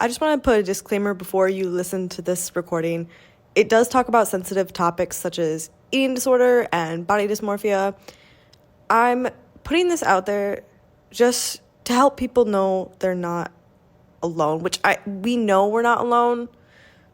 I just want to put a disclaimer before you listen to this recording. It does talk about sensitive topics such as eating disorder and body dysmorphia. I'm putting this out there just to help people know they're not alone, which we know we're not alone,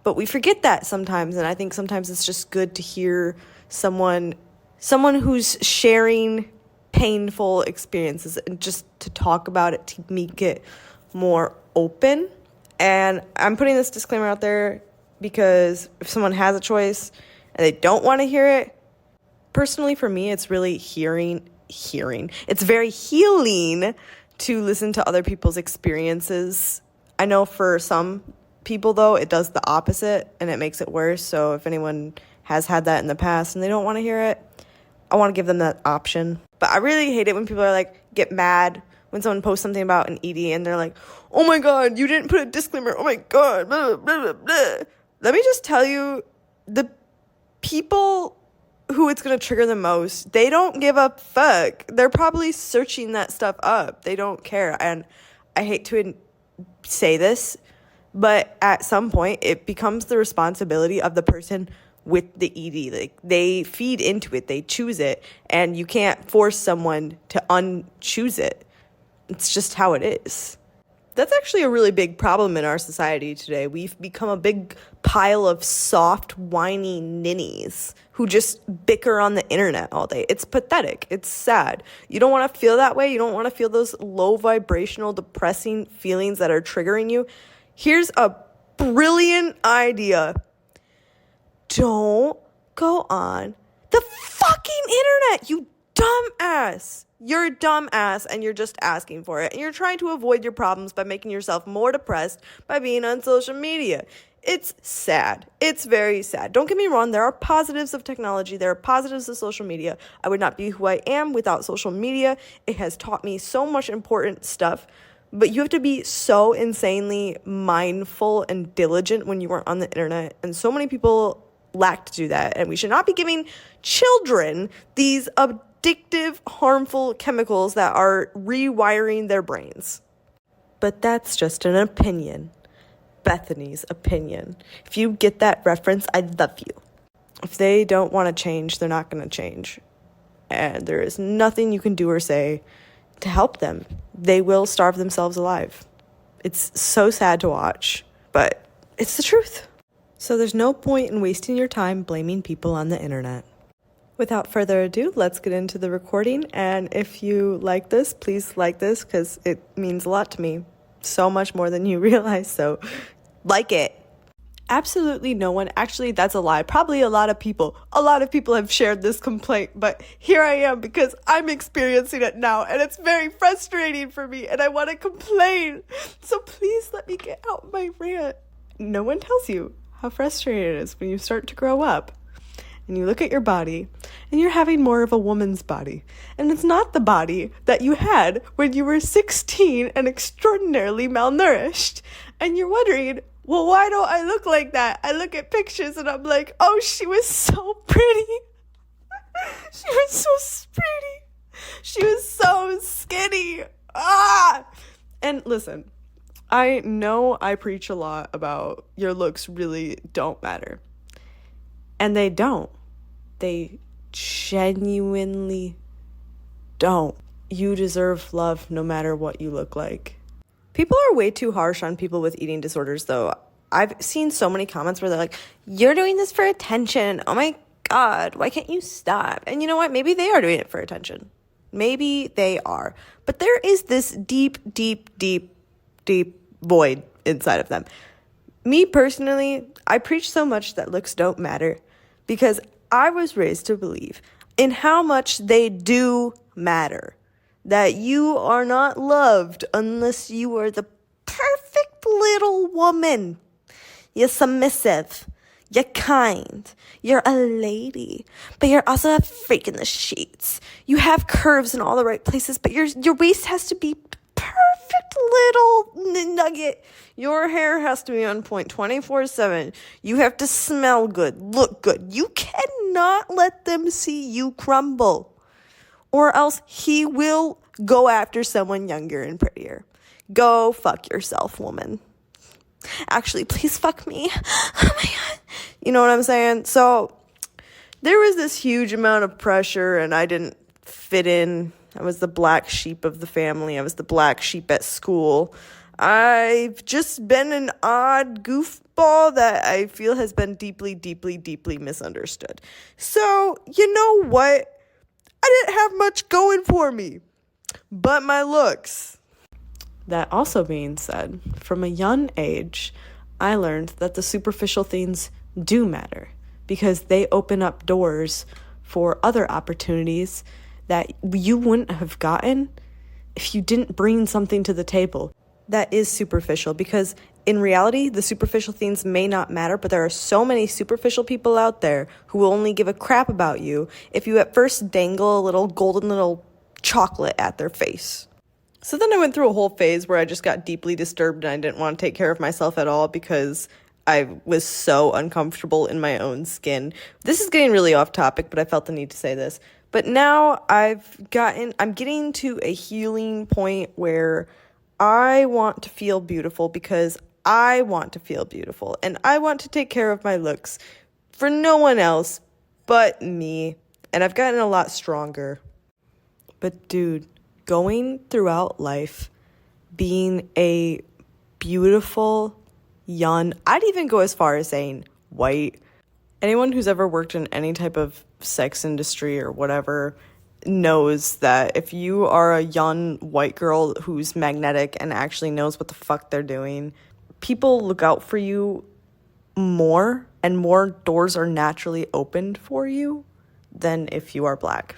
but we forget that sometimes. And I think sometimes it's just good to hear someone who's sharing painful experiences and just to talk about it to make it more open. And I'm putting this disclaimer out there because if someone has a choice and they don't want to hear it, personally for me, it's really hearing. It's very healing to listen to other people's experiences. I know for some people, though, it does the opposite and it makes it worse. So if anyone has had that in the past and they don't want to hear it, I want to give them that option. But I really hate it when people are like, get mad when someone posts something about an ED and they're like, oh my God, you didn't put a disclaimer. Oh my God, blah, blah, blah, blah. Let me just tell you, the people who it's going to trigger the most, they don't give a fuck. They're probably searching that stuff up. They don't care. And I hate to say this, but at some point it becomes the responsibility of the person with the ED. Like, they feed into it, they choose it, and you can't force someone to unchoose it. It's just how it is. That's actually a really big problem in our society today. We've become a big pile of soft, whiny ninnies who just bicker on the internet all day. It's pathetic. It's sad. You don't want to feel that way. You don't want to feel those low vibrational, depressing feelings that are triggering you. Here's a brilliant idea. Don't go on the fucking internet, you dumbass. You're a dumbass and you're just asking for it. And you're trying to avoid your problems by making yourself more depressed by being on social media. It's sad. It's very sad. Don't get me wrong. There are positives of technology. There are positives of social media. I would not be who I am without social media. It has taught me so much important stuff. But you have to be so insanely mindful and diligent when you are on the internet. And so many people lack to do that. And we should not be giving children these addictive, harmful chemicals that are rewiring their brains. But that's just an opinion. Bethany's opinion. If you get that reference, I love you. If they don't want to change, they're not going to change. And there is nothing you can do or say to help them. They will starve themselves alive. It's so sad to watch, but it's the truth. So there's no point in wasting your time blaming people on the internet. Without further ado, let's get into the recording. And if you like this, please like this because it means a lot to me. So much more than you realize. So like it. Absolutely no one. Actually, that's a lie. Probably a lot of people have shared this complaint, but here I am because I'm experiencing it now and it's very frustrating for me and I want to complain. So please let me get out my rant. No one tells you how frustrating it is when you start to grow up and you look at your body and you're having more of a woman's body. And it's not the body that you had when you were 16 and extraordinarily malnourished. And you're wondering, well, why don't I look like that? I look at pictures and I'm like, oh, she was so pretty. She was so pretty. She was so skinny. And listen, I know I preach a lot about your looks really don't matter. And they don't. They genuinely don't. You deserve love no matter what you look like. People are way too harsh on people with eating disorders, though. I've seen so many comments where they're like, you're doing this for attention. Oh my God, why can't you stop? And you know what? Maybe they are doing it for attention. Maybe they are. But there is this deep void inside of them. Me personally, I preach so much that looks don't matter because I was raised to believe in how much they do matter. That you are not loved unless you are the perfect little woman. You're submissive. You're kind. You're a lady. But you're also a freak in the sheets. You have curves in all the right places, but your waist has to be perfect little nugget. Your hair has to be on point 24/7. You have to smell good, look good. You cannot let them see you crumble. Or else he will go after someone younger and prettier. Go fuck yourself, woman. Actually, please fuck me. Oh my God. You know what I'm saying? So there was this huge amount of pressure, and I didn't fit in. I was the black sheep of the family. I was the black sheep at school. I've just been an odd goofball that I feel has been deeply, deeply, deeply misunderstood. So, you know what? I didn't have much going for me but my looks. That also being said, from a young age, I learned that the superficial things do matter because they open up doors for other opportunities that you wouldn't have gotten if you didn't bring something to the table that is superficial, because in reality, the superficial things may not matter, but there are so many superficial people out there who will only give a crap about you if you at first dangle a little golden little chocolate at their face. So then I went through a whole phase where I just got deeply disturbed and I didn't want to take care of myself at all because I was so uncomfortable in my own skin. This is getting really off topic, but I felt the need to say this. But now I'm getting to a healing point where I want to feel beautiful because I want to feel beautiful and I want to take care of my looks for no one else but me. And I've gotten a lot stronger. But dude, going throughout life, being a beautiful, young, I'd even go as far as saying white. Anyone who's ever worked in any type of sex industry or whatever knows that if you are a young white girl who's magnetic and actually knows what the fuck they're doing, people look out for you more and more doors are naturally opened for you than if you are black.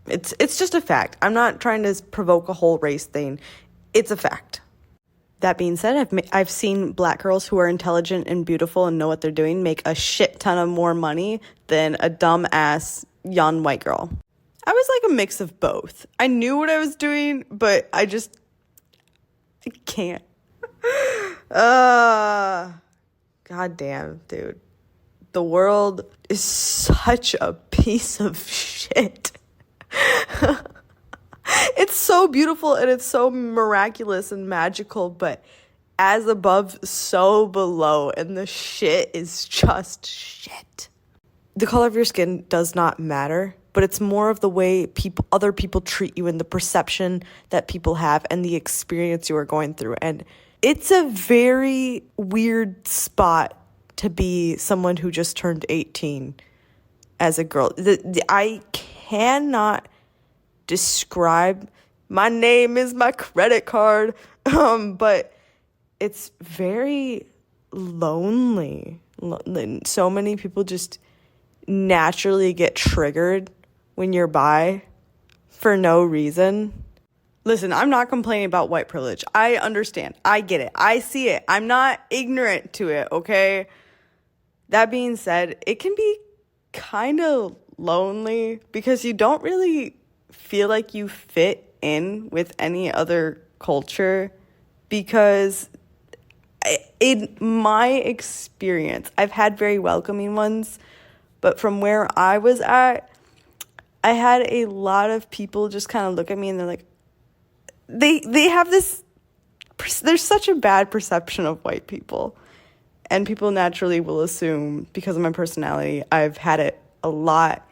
It's just a fact. I'm not trying to provoke a whole race thing. It's a fact. That being said, I've seen black girls who are intelligent and beautiful and know what they're doing make a shit ton of more money than a dumb-ass young white girl. I was like a mix of both. I knew what I was doing, but I can't. God damn, dude. The world is such a piece of shit. It's so beautiful and it's so miraculous and magical, but as above, so below, and the shit is just shit. The color of your skin does not matter, but it's more of the way other people treat you and the perception that people have and the experience you are going through. And it's a very weird spot to be someone who just turned 18 as a girl. I cannot describe. My name is my credit card, but it's very lonely. So many people just naturally get triggered when you're bi for no reason. Listen, I'm not complaining about white privilege. I understand. I get it. I see it. I'm not ignorant to it, okay? That being said, it can be kind of lonely because you don't really feel like you fit in with any other culture, because in my experience, I've had very welcoming ones, but from where I was at, I had a lot of people just kind of look at me and they're like, they have this, there's such a bad perception of white people, and people naturally will assume because of my personality, I've had it a lot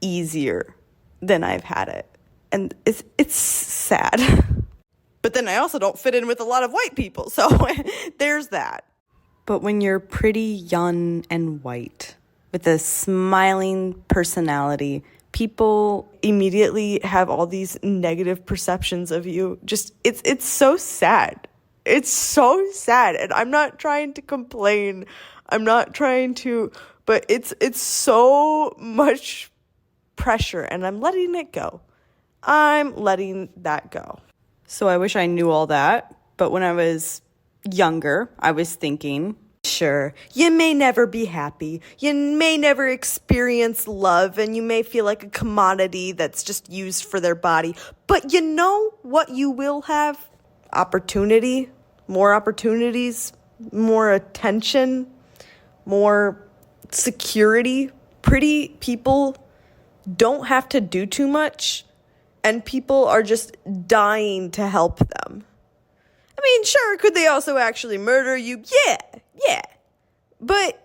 easier than I've had it. And it's sad. But then I also don't fit in with a lot of white people, so there's that. But when you're pretty young and white with a smiling personality, people immediately have all these negative perceptions of you. Just it's so sad. It's so sad. And I'm not trying to complain. I'm not trying to, but it's so much pressure, and I'm letting it go. I'm letting that go. So I wish I knew all that, but when I was younger, I was thinking, sure, you may never be happy, you may never experience love, and you may feel like a commodity that's just used for their body, but you know what you will have? Opportunity, more opportunities, more attention, more security. Pretty people don't have to do too much, and people are just dying to help them. I mean, sure, could they also actually murder you? Yeah. But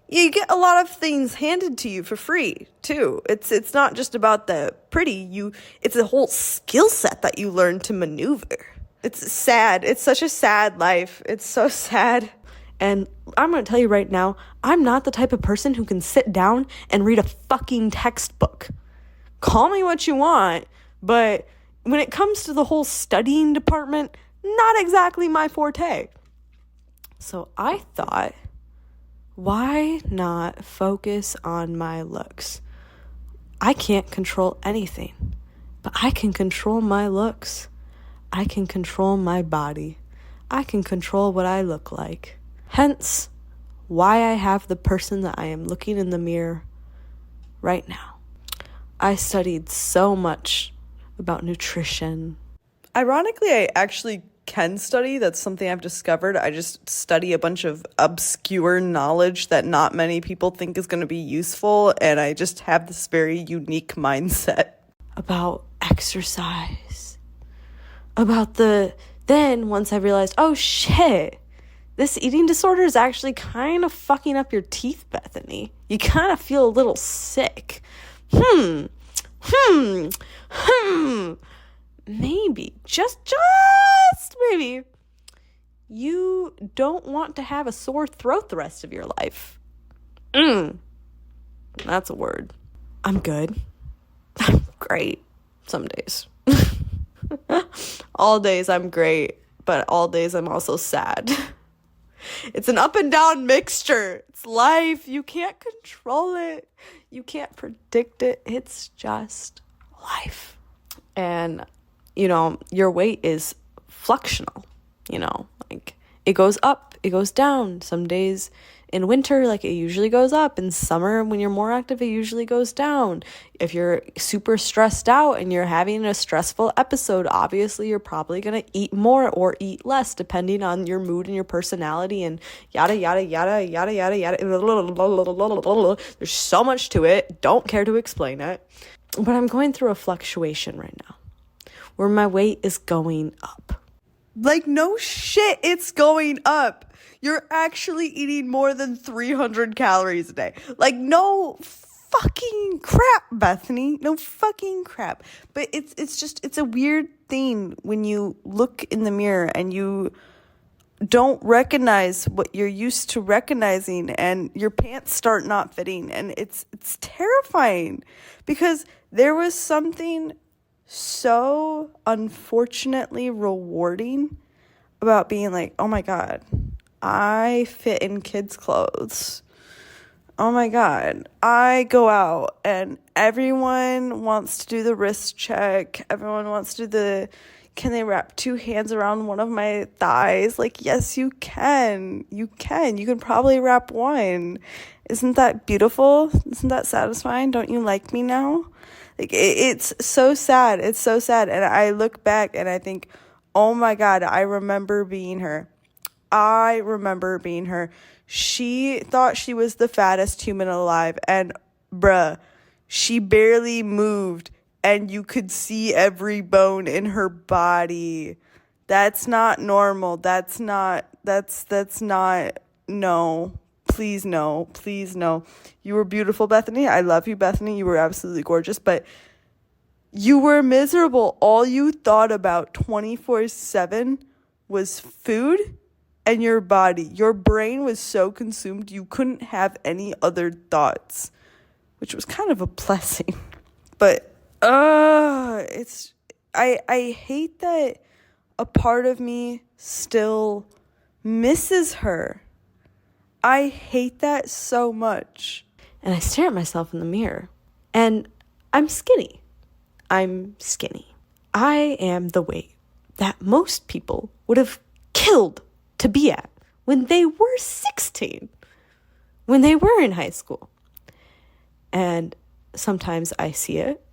you get a lot of things handed to you for free, too. It's not just about the pretty. It's a whole skill set that you learn to maneuver. It's sad. It's such a sad life. It's so sad. And I'm going to tell you right now, I'm not the type of person who can sit down and read a fucking textbook. Call me what you want, but when it comes to the whole studying department, not exactly my forte. So I thought, why not focus on my looks? I can't control anything, but I can control my looks. I can control my body. I can control what I look like. Hence, why I have the person that I am looking in the mirror right now. I studied so much about nutrition. Ironically, I actually can study. That's something I've discovered. I just study a bunch of obscure knowledge that not many people think is going to be useful, and I just have this very unique mindset. About exercise. Then once I realized, oh shit, this eating disorder is actually kind of fucking up your teeth, Bethany. You kind of feel a little sick. Maybe, just maybe, you don't want to have a sore throat the rest of your life. That's a word. I'm good. I'm great. Some days. All days I'm great, but all days I'm also sad. It's an up and down mixture. It's life. You can't control it. You can't predict it. It's just life. And, your weight is fluctuational, like it goes up, it goes down. Some days in winter, like it usually goes up. In summer, when you're more active, it usually goes down. If you're super stressed out and you're having a stressful episode, obviously you're probably going to eat more or eat less, depending on your mood and your personality and yada, yada, yada, yada, yada, yada. There's so much to it. Don't care to explain it. But I'm going through a fluctuation right now where my weight is going up. Like, no shit, it's going up. You're actually eating more than 300 calories a day. Like, no fucking crap, Bethany. No fucking crap. But it's a weird thing when you look in the mirror and you don't recognize what you're used to recognizing, and your pants start not fitting, and it's terrifying, because there was something so unfortunately rewarding about being like, oh my God, I fit in kids' clothes. Oh my God, I go out and everyone wants to do the wrist check. Everyone wants to do can they wrap two hands around one of my thighs? Like, yes, you can. You can probably wrap one. Isn't that beautiful? Isn't that satisfying? Don't you like me now? Like, it's so sad. It's so sad. And I look back and I think, oh my God, I remember being her. She thought she was the fattest human alive. And bruh, she barely moved. And you could see every bone in her body. That's not normal. That's not, no. Please no. You were beautiful, Bethany. I love you, Bethany. You were absolutely gorgeous, but you were miserable. All you thought about 24/7 was food and your body. Your brain was so consumed, you couldn't have any other thoughts, which was kind of a blessing. But I hate that a part of me still misses her. I hate that so much. And I stare at myself in the mirror, and I'm skinny. I am the weight that most people would have killed to be at when they were 16, when they were in high school. And sometimes I see it,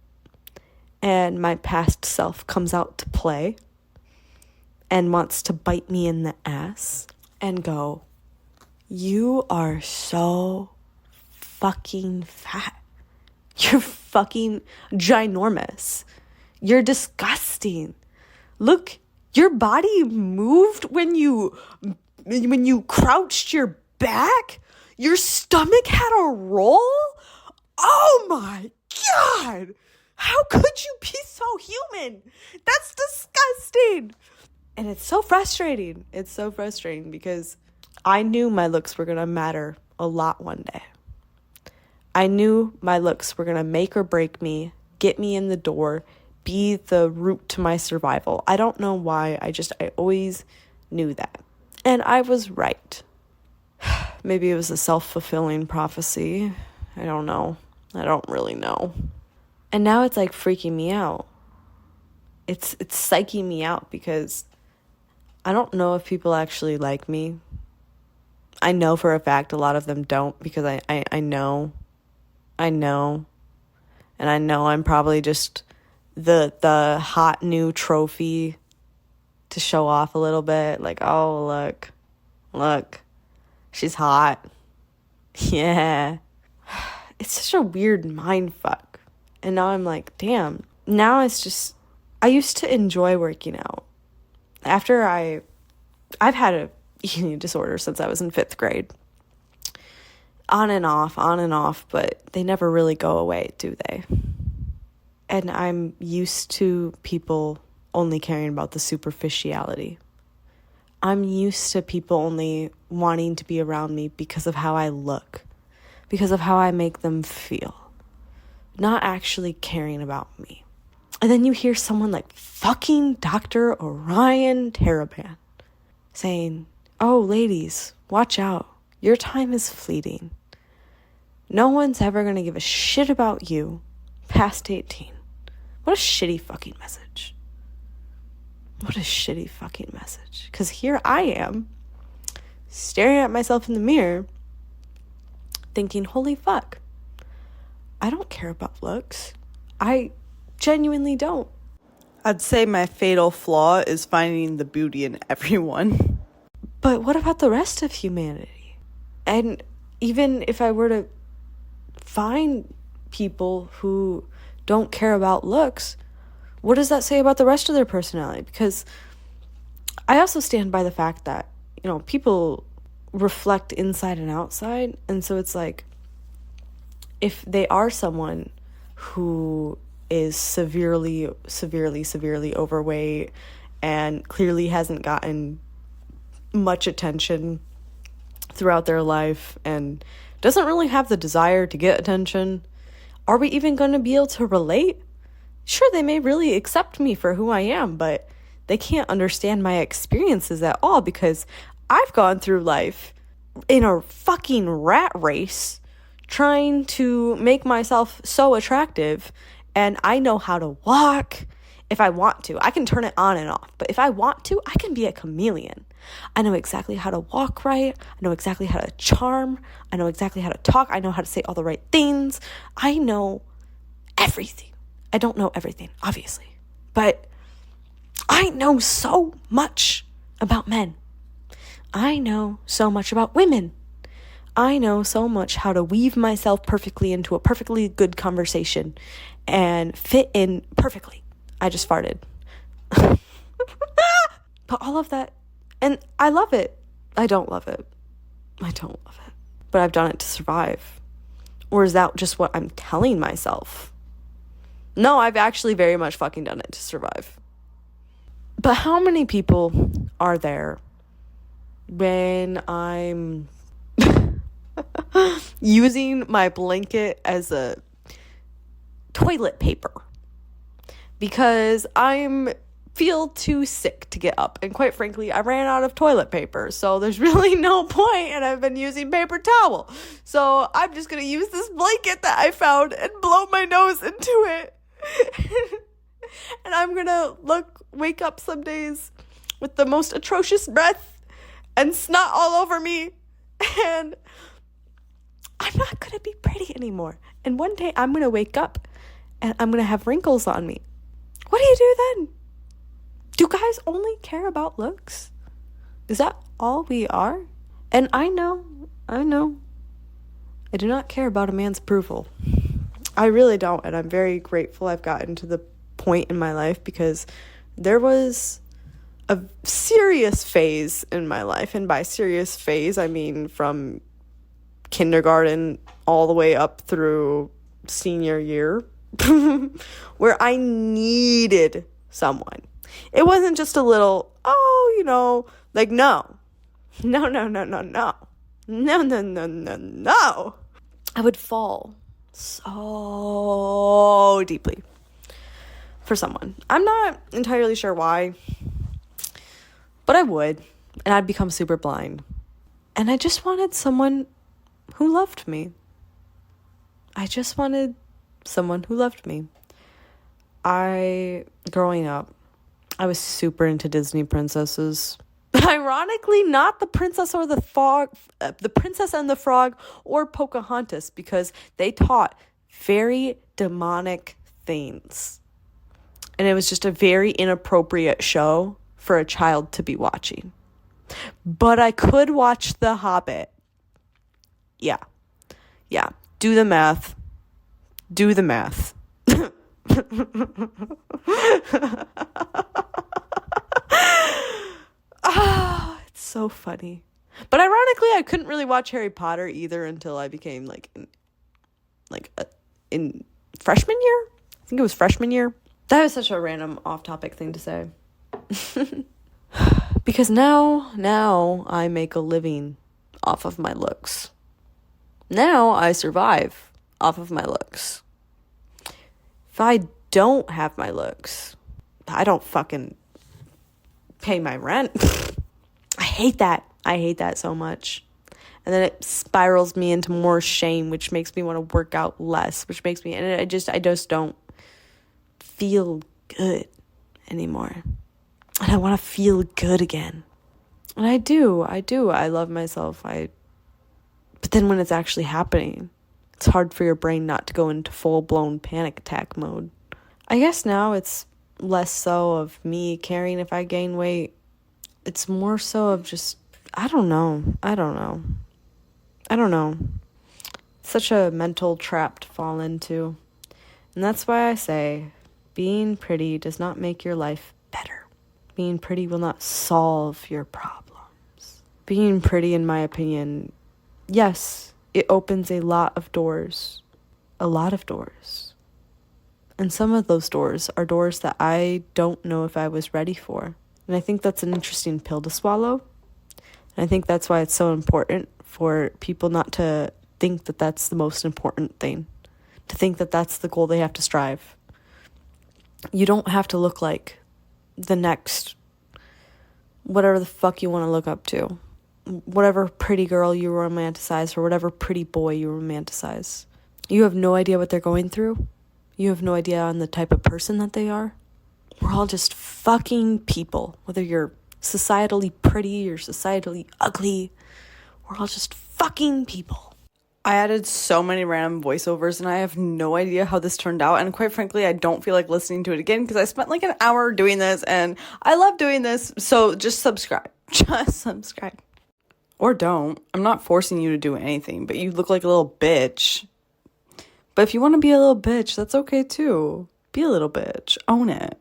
and my past self comes out to play and wants to bite me in the ass and go, you are so fucking fat. You're fucking ginormous. You're disgusting. Look, Your body moved when you crouched your back? Your stomach had a roll? Oh my God! How could you be so human? That's disgusting. And it's so frustrating. It's so frustrating because I knew my looks were going to matter a lot one day. I knew my looks were going to make or break me, get me in the door, be the route to my survival. I don't know why. I always knew that. And I was right. Maybe it was a self-fulfilling prophecy. I don't know. I don't really know. And now it's like freaking me out. It's psyching me out because I don't know if people actually like me. I know for a fact a lot of them don't because I know. And I know I'm probably just the hot new trophy to show off a little bit. Like, oh, look, she's hot. Yeah. It's such a weird mind fuck. And now I'm like, damn. Now it's just, I used to enjoy working out. After I've had a eating disorder since I was in 5th grade. On and off, but they never really go away, do they? And I'm used to people only caring about the superficiality. I'm used to people only wanting to be around me because of how I look, because of how I make them feel, not actually caring about me. And then you hear someone like fucking Dr. Orion Taraban saying, oh, ladies, watch out. Your time is fleeting. No one's ever going to give a shit about you past 18. What a shitty fucking message. What a shitty fucking message. Because here I am, staring at myself in the mirror, thinking, holy fuck, I don't care about looks. I genuinely don't. I'd say my fatal flaw is finding the beauty in everyone. But what about the rest of humanity? And even if I were to find people who don't care about looks, what does that say about the rest of their personality? Because I also stand by the fact that, people reflect inside and outside. And so it's like, if they are someone who is severely overweight and clearly hasn't gotten much attention throughout their life and doesn't really have the desire to get attention, are we even going to be able to relate? Sure, they may really accept me for who I am, but they can't understand my experiences at all because I've gone through life in a fucking rat race trying to make myself so attractive, and I know how to walk if I want to. I can turn it on and off, but if I want to, I can be a chameleon. I know exactly how to walk right. I know exactly how to charm. I know exactly how to talk. I know how to say all the right things. I know everything. I don't know everything, obviously, but I know so much about men. I know so much about women. I know so much how to weave myself perfectly into a perfectly good conversation and fit in perfectly. I just farted. But all of that, and I love it. I don't love it. But I've done it to survive. Or is that just what I'm telling myself? No, I've actually very much fucking done it to survive. But how many people are there when I'm using my blanket as a toilet paper because I'm feel too sick to get up, and quite frankly I ran out of toilet paper, so there's really no point, and I've been using paper towel, so I'm just gonna use this blanket that I found and blow my nose into it. And I'm gonna wake up some days with the most atrocious breath and snot all over me, and I'm not gonna be pretty anymore. And one day I'm gonna wake up and I'm gonna have wrinkles on me. What do you do then? Do guys only care about looks? Is that all we are? And I know. I do not care about a man's approval. I really don't, and I'm very grateful I've gotten to the point in my life, because there was a serious phase in my life. And by serious phase, I mean from kindergarten all the way up through senior year, where I needed someone. It wasn't just a little, like, no. No, no, no, no, no. No, no, no, no, no. I would fall so deeply for someone. I'm not entirely sure why, but I would, and I'd become super blind. And I just wanted someone who loved me. I just wanted someone who loved me. Growing up, I was super into Disney princesses. Ironically, not the Princess or the Frog, the Princess and the Frog, or Pocahontas, because they taught very demonic things. And it was just a very inappropriate show for a child to be watching. But I could watch The Hobbit. Yeah. Do the math. It's so funny. But ironically, I couldn't really watch Harry Potter either until I became in freshman year. I think it was freshman year. That was such a random off-topic thing to say. Because now I make a living off of my looks. Now I survive off of my looks. If I don't have my looks, I don't fucking pay my rent. I hate that. I hate that so much. And then it spirals me into more shame, which makes me want to work out less, and I just don't feel good anymore. And I want to feel good again. And I do. I love myself. But then when it's actually happening, it's hard for your brain not to go into full-blown panic attack mode. I guess now it's less so of me caring if I gain weight. It's more so of just, I don't know. Such a mental trap to fall into. And that's why I say, being pretty does not make your life better. Being pretty will not solve your problems. Being pretty, in my opinion, yes, it opens a lot of doors. A lot of doors. And some of those doors are doors that I don't know if I was ready for. And I think that's an interesting pill to swallow. And I think that's why it's so important for people not to think that that's the most important thing. To think that that's the goal they have to strive. You don't have to look like the next, whatever the fuck you want to look up to. Whatever pretty girl you romanticize or whatever pretty boy you romanticize. You have no idea what they're going through. You have no idea on the type of person that they are. We're all just fucking people. Whether you're societally pretty or societally ugly, we're all just fucking people. I added so many random voiceovers and I have no idea how this turned out. And quite frankly, I don't feel like listening to it again because I spent like an hour doing this and I love doing this. So just subscribe. Just subscribe. Or don't. I'm not forcing you to do anything, but you look like a little bitch. But if you want to be a little bitch, that's okay too. Be a little bitch. Own it.